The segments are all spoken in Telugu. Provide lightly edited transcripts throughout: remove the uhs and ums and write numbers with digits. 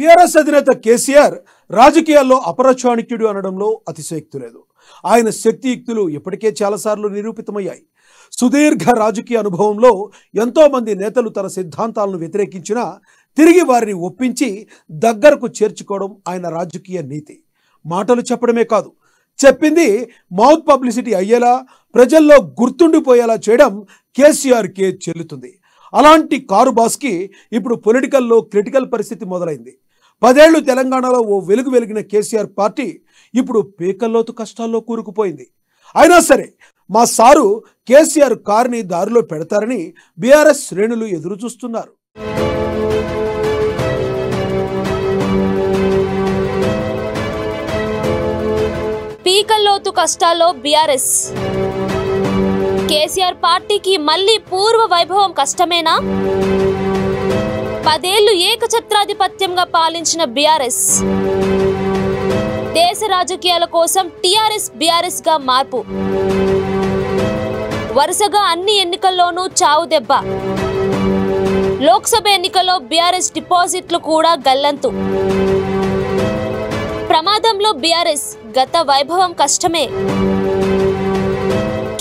టీఆర్ఎస్ అధినేత కేసీఆర్ రాజకీయాల్లో అపరచాణిక్యుడు అనడంలో అతిశయోక్తి లేదు. ఆయన శక్తియుక్తులు ఇప్పటికే చాలాసార్లు నిరూపితమయ్యాయి. సుదీర్ఘ రాజకీయ అనుభవంలో ఎంతో మంది నేతలు తన సిద్ధాంతాలను వ్యతిరేకించినా తిరిగి వారిని ఒప్పించి దగ్గరకు చేర్చుకోవడం ఆయన రాజకీయ నీతి. మాటలు చెప్పడమే కాదు, చెప్పింది మౌత్ పబ్లిసిటీ అయ్యేలా, ప్రజల్లో గుర్తుండిపోయేలా చేయడం కేసీఆర్కే చెల్లుతుంది. అలాంటి కారు బాస్కి ఇప్పుడు పొలిటికల్లో క్రిటికల్ పరిస్థితి మొదలైంది. 10 ఏళ్లు తెలంగాణలో ఓ వెలుగు వెలిగిన కేసీఆర్ పార్టీ ఇప్పుడు పీకల్లోతు కష్టాల్లో కూరుకుపోయింది. అయినా సరే మా సారు కేసీఆర్ కారుని దారిలో పెడతారని బీఆర్ఎస్ శ్రేణులు ఎదురు చూస్తున్నారు. పీకల్లోతు కష్టాల్లో బీఆర్ఎస్. కేసీఆర్ పార్టీకి మళ్లీ పూర్వ వైభవం కష్టమేనా? 10 ఏళ్లు ఏకఛత్రాధిపత్యంగా పాలించిన బీఆర్ఎస్ దేశ రాజకీయాల కోసం టీఆర్ఎస్ బీఆర్ఎస్ గా మార్పు. వరుసగా అన్ని ఎన్నికల్లోనూ చావు దెబ్బ. లోక్సభ ఎన్నికల్లో బీఆర్ఎస్ డిపాజిట్లు కూడా గల్లంతు. ప్రమాదంలో బీఆర్ఎస్, గత వైభవం కష్టమే.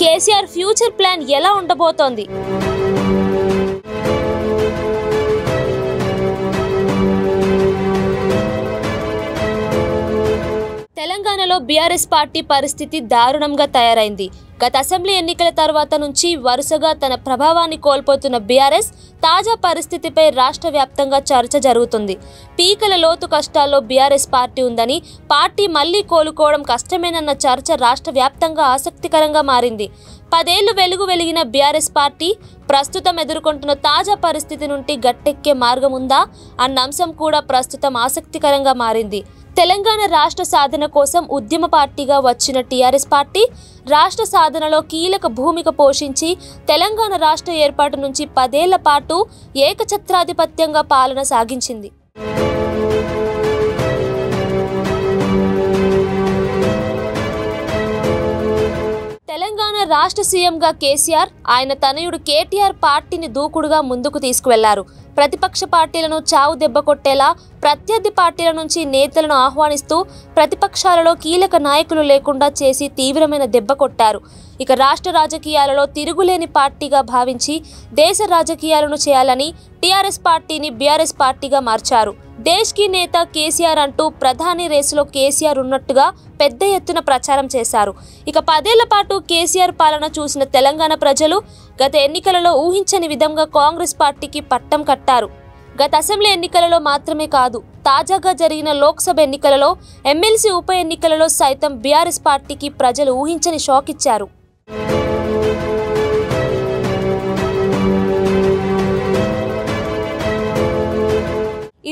కేసీఆర్ ఫ్యూచర్ ప్లాన్ ఎలా ఉండబోతోంది? తెలంగాణలో బీఆర్ఎస్ పార్టీ పరిస్థితి దారుణంగా తయారైంది. గత అసెంబ్లీ ఎన్నికల తర్వాత నుంచి వరుసగా తన ప్రభావాన్ని కోల్పోతున్న బీఆర్ఎస్ తాజా పరిస్థితిపై రాష్ట్ర వ్యాప్తంగా చర్చ జరుగుతుంది. పీకల లోతు కష్టాల్లో బీఆర్ఎస్ పార్టీ ఉందని, పార్టీ మళ్లీ కోలుకోవడం కష్టమేనన్న చర్చ రాష్ట్ర వ్యాప్తంగా ఆసక్తికరంగా మారింది. 10 ఏళ్లు వెలుగు వెలిగిన బీఆర్ఎస్ పార్టీ ప్రస్తుతం ఎదుర్కొంటున్న తాజా పరిస్థితి నుండి గట్టెక్కే మార్గం ఉందా అన్న అంశం కూడా ప్రస్తుతం ఆసక్తికరంగా మారింది. తెలంగాణ రాష్ట్ర సాధన కోసం ఉద్యమ పార్టీగా వచ్చిన టీఆర్ఎస్ పార్టీ రాష్ట్ర సాధనలో కీలక భూమిక పోషించి తెలంగాణ రాష్ట్ర ఏర్పాటు నుంచి 10 ఏళ్ల పాటు ఏకఛత్రాధిపత్యంగా పాలన సాగించింది. తెలంగాణ రాష్ట్ర సీఎంగా కేసీఆర్, ఆయన తనయుడు కేటీఆర్ పార్టీని దూకుడుగా ముందుకు తీసుకువెళ్లారు. ప్రతిపక్ష పార్టీలను చావు దెబ్బ కొట్టేలా ప్రత్యర్థి పార్టీల నుంచి నేతలను ఆహ్వానిస్తూ ప్రతిపక్షాలలో కీలక నాయకులు లేకుండా చేసి తీవ్రమైన దెబ్బ కొట్టారు. ఇక రాష్ట్ర రాజకీయాలలో తిరుగులేని పార్టీగా భావించి దేశ రాజకీయాలను చేయాలని టీఆర్ఎస్ పార్టీని బీఆర్ఎస్ పార్టీగా మార్చారు. దేశ్ కి నేత కేసీఆర్ అంటూ ప్రధాని రేసులో కేసీఆర్ ఉన్నట్టుగా పెద్ద ఎత్తున ప్రచారం చేశారు. ఇక 10 ఏళ్ల పాటు కేసీఆర్ పాలన చూసిన తెలంగాణ ప్రజలు గత ఎన్నికలలో ఊహించని విధంగా కాంగ్రెస్ పార్టీకి పట్టం కట్టారు. గత అసెంబ్లీ ఎన్నికలలో మాత్రమే కాదు, తాజాగా జరిగిన లోక్సభ ఎన్నికలలో, ఎమ్మెల్సీ ఉప ఎన్నికలలో సైతం బీఆర్ఎస్ పార్టీకి ప్రజలు ఊహించని షాక్ ఇచ్చారు.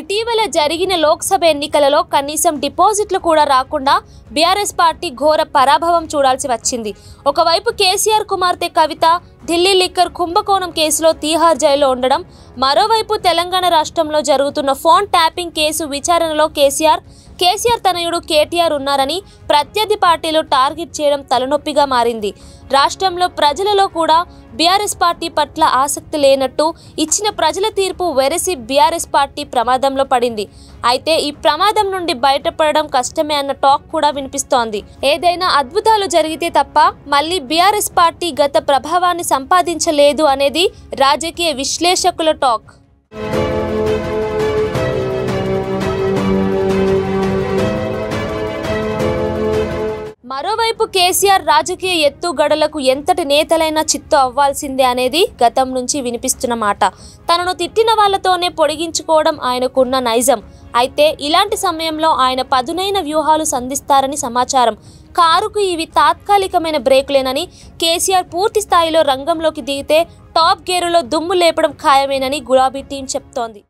ఇటీవల జరిగిన లోక్సభ ఎన్నికలలో కనీసం డిపాజిట్లు కూడా రాకుండా బీఆర్ఎస్ పార్టీ ఘోర పరాభవం చూడాల్సి వచ్చింది. ఒకవైపు కేసీఆర్ కుమార్తె కవిత ఢిల్లీ లిక్కర్ కుంభకోణం కేసులో తీహార్ జైల్లో ఉండడం, మరోవైపు తెలంగాణ రాష్ట్రంలో జరుగుతున్న ఫోన్ ట్యాపింగ్ కేసు విచారణలో కేసీఆర్ తనయుడు కేటీఆర్ ఉన్నారని ప్రత్యర్థి పార్టీలు టార్గెట్ చేయడం తలనొప్పిగా మారింది. రాష్ట్రంలో ప్రజలలో కూడా బీఆర్ఎస్ పార్టీ పట్ల ఆసక్తి లేనట్టు ఇచ్చిన ప్రజల తీర్పు వెరసి బీఆర్ఎస్ పార్టీ ప్రమాదంలో పడింది. అయితే ఈ ప్రమాదం నుండి బయటపడడం కష్టమే అన్న టాక్ కూడా వినిపిస్తోంది. ఏదైనా అద్భుతాలు జరిగితే తప్ప మళ్ళీ బీఆర్ఎస్ పార్టీ గత ప్రభావాన్ని సంపాదించలేదు అనేది రాజకీయ విశ్లేషకుల టాక్. మరోవైపు కేసీఆర్ రాజకీయ ఎత్తుగడలకు ఎంతటి నేతలైనా చిత్తు అవ్వాల్సిందే అనేది గతం నుంచి వినిపిస్తున్న మాట. తనను తిట్టిన వాళ్లతోనే పొడిగించుకోవడం ఆయనకున్న నైజం. అయితే ఇలాంటి సమయంలో ఆయన పదునైన వ్యూహాలు సంధిస్తారని సమాచారం. కారుకు ఇవి తాత్కాలికమైన బ్రేకులేనని, కేసీఆర్ పూర్తి స్థాయిలో రంగంలోకి దిగితే టాప్ గేరులో దుమ్ము లేపడం ఖాయమేనని గులాబీ టీం చెప్తోంది.